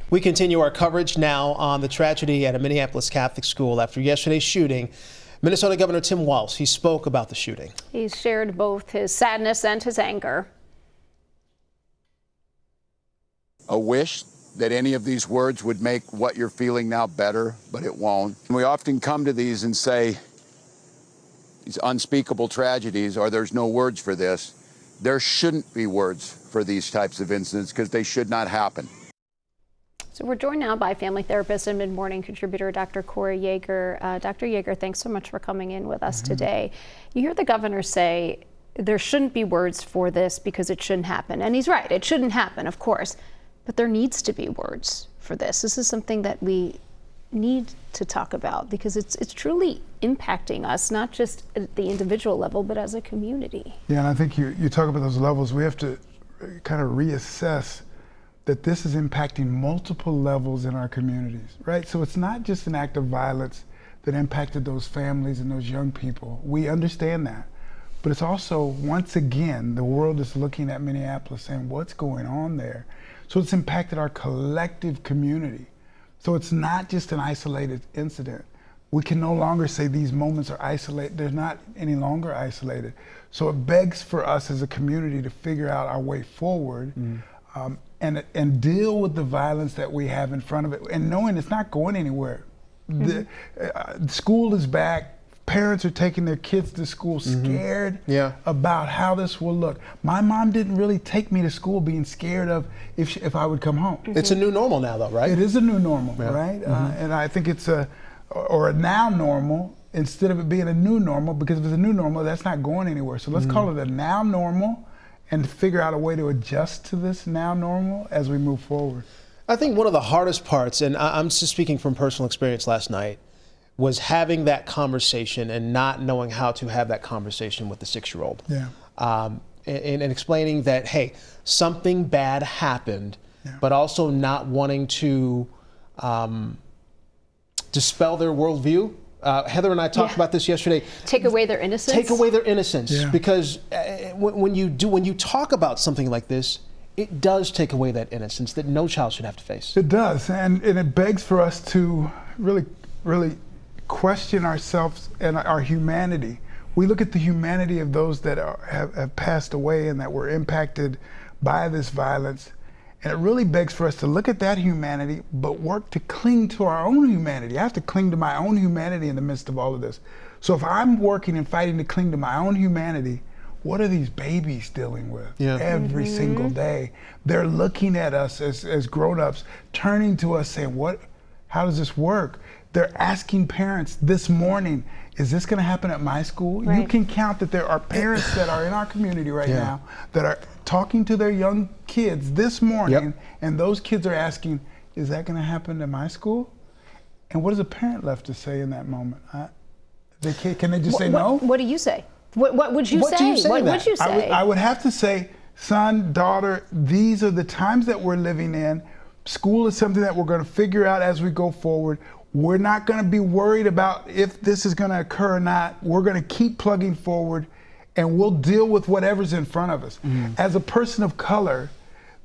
We continue our coverage now on the tragedy at a Minneapolis Catholic school after yesterday's shooting. Minnesota Governor Tim Walz, he spoke about the shooting. He's shared both his sadness and his anger. A wish that any of these words would make what you're feeling now better, but it won't. And we often come to these and say, these unspeakable tragedies, or there's no words for this. There shouldn't be words for these types of incidents because they should not happen. So we're joined now by family therapist and mid-morning contributor Dr. Corey Yeager. Dr. Yeager, thanks so much for coming in with us today. You hear the governor say there shouldn't be words for this because it shouldn't happen. And he's right, it shouldn't happen, of course. But there needs to be words for this. This is something that we need to talk about because it's truly impacting us, not just at the individual level, but as a community. Yeah, and I think you talk about those levels. We have to kind of reassess that this is impacting multiple levels in our communities, right? So it's not just an act of violence that impacted those families and those young people. We understand that. But it's also, once again, the world is looking at Minneapolis saying, what's going on there? So it's impacted our collective community. So it's not just an isolated incident. We can no longer say these moments are isolated. They're not any longer isolated. So it begs for us as a community to figure out our way forward and deal with the violence that we have in front of it, and knowing it's not going anywhere. The school is back. Parents are taking their kids to school scared about how this will look. My mom didn't really take me to school being scared of if I would come home. It's a new normal now, though, right? It is a new normal, right? And I think it's a now normal instead of it being a new normal, because if it's a new normal, that's not going anywhere. So let's call it a now normal and figure out a way to adjust to this now normal as we move forward. I think one of the hardest parts, and I'm just speaking from personal experience last night, was having that conversation and not knowing how to have that conversation with the 6-year-old. Yeah. And explaining that, hey, something bad happened, but also not wanting to dispel their worldview. Heather and I talked about this yesterday. Take away their innocence? Take away their innocence, because when you talk about something like this, it does take away that innocence that no child should have to face. It does, and it begs for us to really question ourselves and our humanity. We look at the humanity of those that have passed away and that were impacted by this violence, and it really begs for us to look at that humanity, but work to cling to our own humanity. I have to cling to my own humanity in the midst of all of this. So if I'm working and fighting to cling to my own humanity, what are these babies dealing with every single day? They're looking at us as grown-ups, turning to us saying, how does this work? They're asking parents this morning, is this going to happen at my school? Right. You can count that there are parents that are in our community right now that are talking to their young kids this morning, and those kids are asking, is that going to happen at my school? And what is a parent left to say in that moment? Can they just say no? What do you say? What would you say? What would you say? I would have to say, son, daughter, these are the times that we're living in. School is something that we're going to figure out as we go forward. We're not going to be worried about if this is going to occur or not. We're going to keep plugging forward, and we'll deal with whatever's in front of us. As a person of color,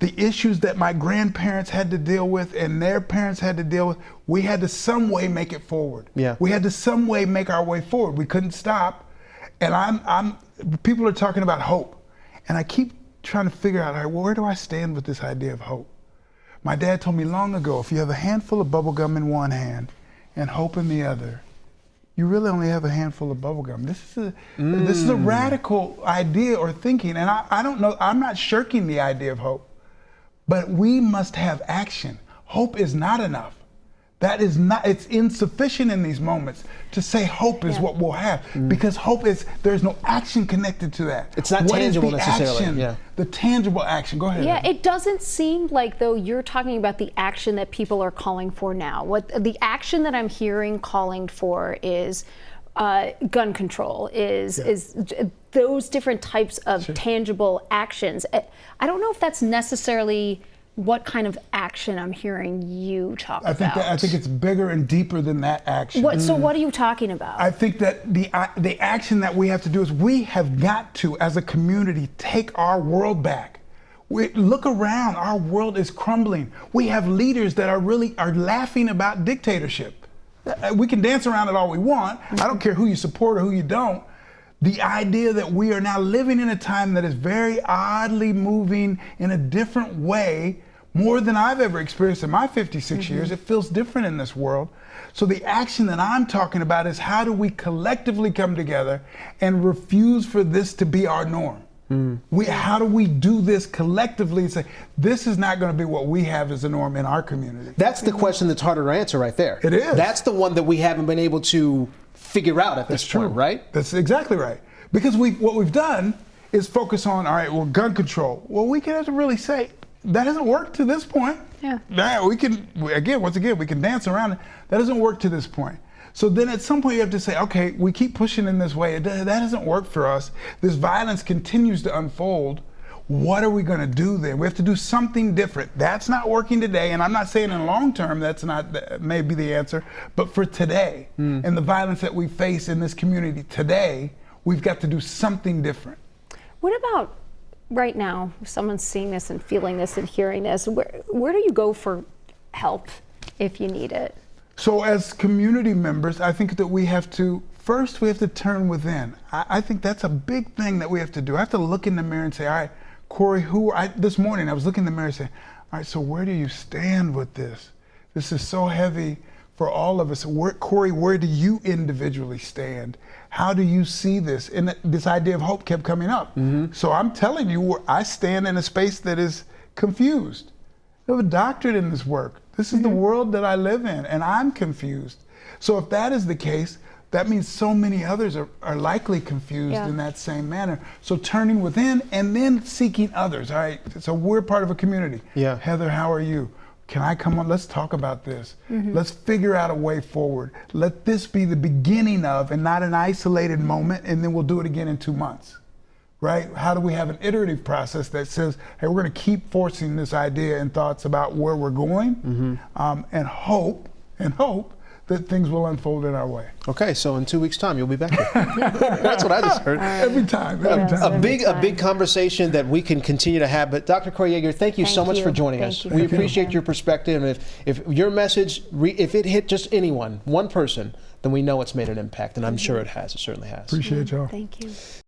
the issues that my grandparents had to deal with and their parents had to deal with, we had to some way make it forward. We had to some way make our way forward. We couldn't stop. And people are talking about hope. And I keep trying to figure out, all right, well, where do I stand with this idea of hope? My dad told me long ago, if you have a handful of bubble gum in one hand and hope in the other, you really only have a handful of bubble gum. This is a radical idea or thinking, and I don't know, I'm not shirking the idea of hope, but we must have action. Hope is not enough. That is not, it's insufficient in these moments to say hope is what we'll have, because hope is, there's no action connected to that. It's not tangible necessarily. Action, the tangible action, go ahead. Yeah, it doesn't seem like, though, you're talking about the action that people are calling for now. What the action that I'm hearing calling for is gun control, is those different types of tangible actions. I don't know if that's necessarily what kind of action I'm hearing you talk about. I think it's bigger and deeper than that action. So what are you talking about? I think that the action that we have to do is we have got to, as a community, take our world back. Look around, our world is crumbling. We have leaders that are laughing about dictatorship. We can dance around it all we want. I don't care who you support or who you don't. The idea that we are now living in a time that is very oddly moving in a different way, more than I've ever experienced in my 56 years, it feels different in this world. So the action that I'm talking about is how do we collectively come together and refuse for this to be our norm? How do we do this collectively and say, this is not going to be what we have as a norm in our community? That's the question that's harder to answer right there. It is. That's the one that we haven't been able to figure out at this point, right? That's exactly right. Because what we've done is focus on, all right, well, gun control. Well, we can have to really say, that hasn't worked to this point. Yeah. We can, once again, we can dance around it. That doesn't work to this point. So then at some point you have to say, okay, we keep pushing in this way. That doesn't work for us. This violence continues to unfold. What are we going to do then? We have to do something different. That's not working today. And I'm not saying in the long term that may be the answer. But for today and the violence that we face in this community today, we've got to do something different. What about right now, if someone's seeing this and feeling this and hearing this, where do you go for help if you need it? So as community members, I think that we have to turn within. I think that's a big thing that we have to do. I have to look in the mirror and say, all right, Corey, this morning I was looking in the mirror and saying, all right, so where do you stand with this? This is so heavy for all of us. Corey, where do you individually stand? How do you see this? And this idea of hope kept coming up. So I'm telling you, I stand in a space that is confused. We have a doctorate in this work. This is the world that I live in, and I'm confused. So if that is the case, that means so many others are likely confused in that same manner. So turning within and then seeking others. All right, so we're part of a community. Yeah. Heather, how are you? Can I come on? Let's talk about this. Let's figure out a way forward. Let this be the beginning of and not an isolated moment, and then we'll do it again in 2 months. Right? How do we have an iterative process that says, hey, we're going to keep forcing this idea and thoughts about where we're going and hope that things will unfold in our way. Okay, so in 2 weeks' time, you'll be back here. That's what I just heard. Every time. A big conversation that we can continue to have. But Dr. Corey Yeager, thank you so much for joining us. We appreciate your perspective. And if your message, if it hit just anyone, one person, then we know it's made an impact. And I'm sure it has. It certainly has. Appreciate y'all. Thank you.